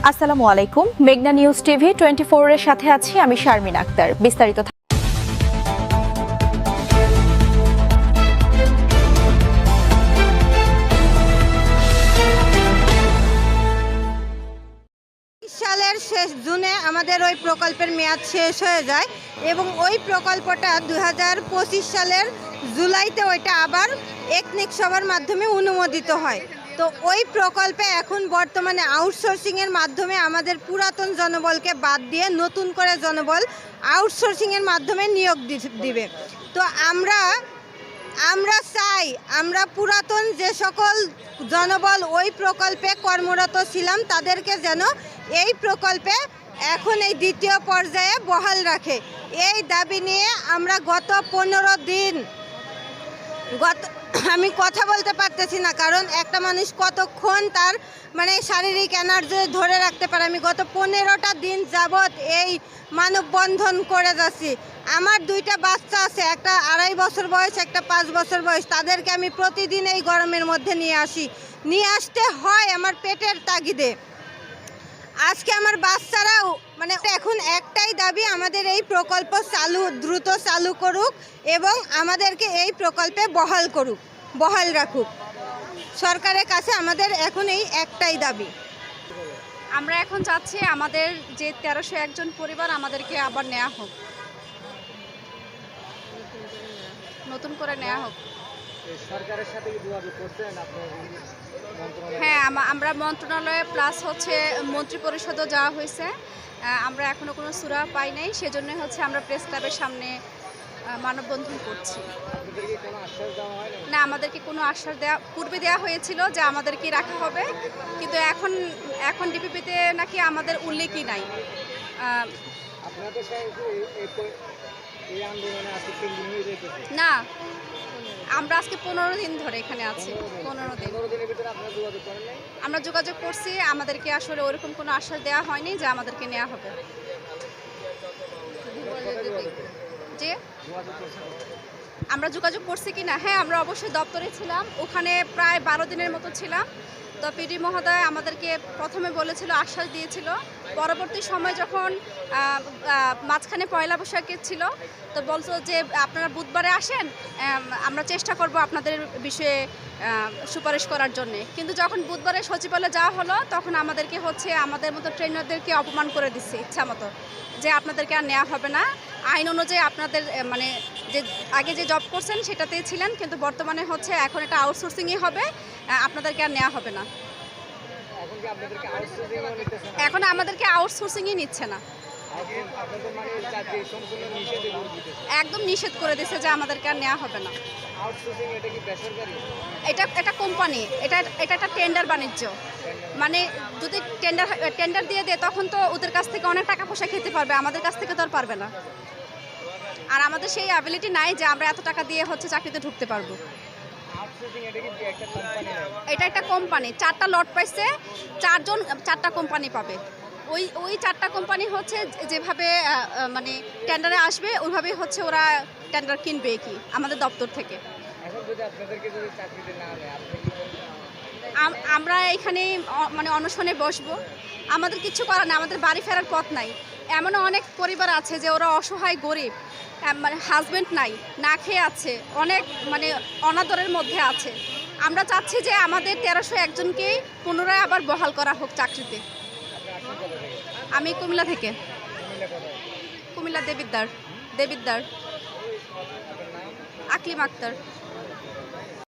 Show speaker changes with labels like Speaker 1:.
Speaker 1: আসসালামু আলাইকুম। মেঘনা নিউজ টিভি 24 এর সাথে আছি আমি শারমিন আক্তার। বিস্তারিত
Speaker 2: সালের শেষ জুনে আমাদের ওই প্রকল্পের মেয়াদ শেষ হয়ে যায় এবং ওই প্রকল্পটা 2025 সালের জুলাইতে ওইটা আবার একনিক সভার মাধ্যমে অনুমোদিত হয়। তো ওই প্রকল্পে এখন বর্তমানে আউটসোর্সিংয়ের মাধ্যমে আমাদের পুরাতন জনবলকে বাদ দিয়ে নতুন করে জনবল আউটসোর্সিংয়ের মাধ্যমে নিয়োগ দিবে। তো আমরা চাই আমরা পুরাতন যে সকল জনবল ওই প্রকল্পে কর্মরত ছিলাম তাদেরকে যেন এই প্রকল্পে এখন এই দ্বিতীয় পর্যায়ে বহাল রাখে। এই দাবি নিয়ে আমরা গত 15 দিন আমি কথা বলতে পারতেছি না, কারণ একটা মানুষ কতক্ষণ তার শারীরিক এনার্জি ধরে রাখতে পারে। আমি গত 15টা দিন যাবৎ এই মানববন্ধন করে যাচ্ছি। আমার 2টা বাচ্চা আছে, একটা 2.5 বছর বয়স, একটা 5 বছর বয়স। তাদেরকে আমি প্রতিদিন এই গরমের মধ্যে নিয়ে আসতে হয় আমার পেটের তাগিদে। আজকে আমার বাচ্চারাও এখন একটাই দাবি, আমাদের এই প্রকল্প দ্রুত চালু করুক এবং আমাদেরকে এই প্রকল্পে বহাল রাখুক। সরকারের কাছে আমাদের এখন এই একটাই দাবি।
Speaker 3: আমরা এখন চাচ্ছি আমাদের যে 1301 জন পরিবার আমাদেরকে আবার নেওয়া হোক, নতুন করে নেওয়া হোক।
Speaker 4: সরকারের সাথে কি যোগাযোগ করছেন আপনারা?
Speaker 3: হ্যাঁ, আমরা মন্ত্রণালয়ে প্লাস মন্ত্রী পরিষদও যাওয়া হয়েছে। আমরা এখনো কোনো সুরা পাই নাই, সেজন্য আমরা প্রেস ক্লাবের সামনে মানববন্ধন করছি। না, আমাদেরকে কোনো আশ্বাস পূর্বে দেওয়া হয়েছিল যে আমাদেরকে রাখা হবে, কিন্তু এখন ডিপিপিতে নাকি আমাদের উল্লেখই নাই। না, আমরা আজকে 15 দিন ধরে এখানে আছি। 15 দিন আমরা যোগাযোগ করছি, আমাদেরকে আসলে ওরকম কোনো আশ্বাস দেওয়া হয়নি যে আমাদেরকে নেওয়া হবে। যে আমরা যোগাযোগ করছি কি না, হ্যাঁ, আমরা অবশ্যই দপ্তরে ছিলাম, ওখানে প্রায় 12 দিনের মতো ছিলাম। তো পিডি মহোদয় আমাদেরকে প্রথমে বলেছিল, আশ্বাস দিয়েছিল। পরবর্তী সময় যখন মাঝখানে পয়লা বৈশাখে ছিল, তো বলছো যে আপনারা বুধবারে আসেন, আমরা চেষ্টা করব আপনাদের বিষয়ে সুপারিশ করার জন্য। কিন্তু যখন বুধবারে সচিবালয়ে যাওয়া হলো, তখন আমাদেরকে আমাদের মতো ট্রেনারদেরকে অপমান করে দিচ্ছে ইচ্ছা মতো, যে আপনাদেরকে আর নেওয়া হবে না। আইন অনুযায়ী আপনাদের যে আগে যে জব করছেন সেটাতেই ছিলেন, কিন্তু বর্তমানে এখন এটা আউটসোর্সিংই হবে, আপনাদেরকে আর নেওয়া হবে না। এখন আমাদেরকে আউটসোর্সিংই নিচ্ছে না, একদম নিষেধ করে দিচ্ছে যে আমাদেরকে আর নেওয়া হবে না। এটা কোম্পানি, এটা একটা টেন্ডার বাণিজ্য। যদি টেন্ডার দিয়ে দেয় তখন তো ওদের কাছ থেকে অনেক টাকা পয়সা খেতে পারবে, আমাদের কাছ থেকে তো আর পারবে না। আর আমাদের সেই অ্যাবিলিটি নাই যে আমরা এত টাকা দিয়ে চাকরিতে ঢুকতে পারবো। এটা একটা কোম্পানি, 4টা লট পাইছে, 4টা কোম্পানি পাবে। ওই 4টা কোম্পানি যেভাবে টেন্ডারে আসবে ওইভাবেই ওরা টেন্ডার কিনবে কি আমাদের দপ্তর থেকে। আমরা এখানে অনশনে বসবো, আমাদের কিছু করার নেই, আমাদের বাড়ি ফেরার পথ নাই। এমনও অনেক পরিবার আছে যে ওরা অসহায় গরিব, হাজব্যান্ড নাই, না খেয়ে আছে, অনেক অনাদরের মধ্যে আছে। আমরা চাচ্ছি যে আমাদের 1301 জনকেই পুনরায় আবার বহাল করা হোক চাকরিতে। আমি কুমিল্লা থেকে, কুমিল্লা দেবিদ্বার আকলিম আক্তার।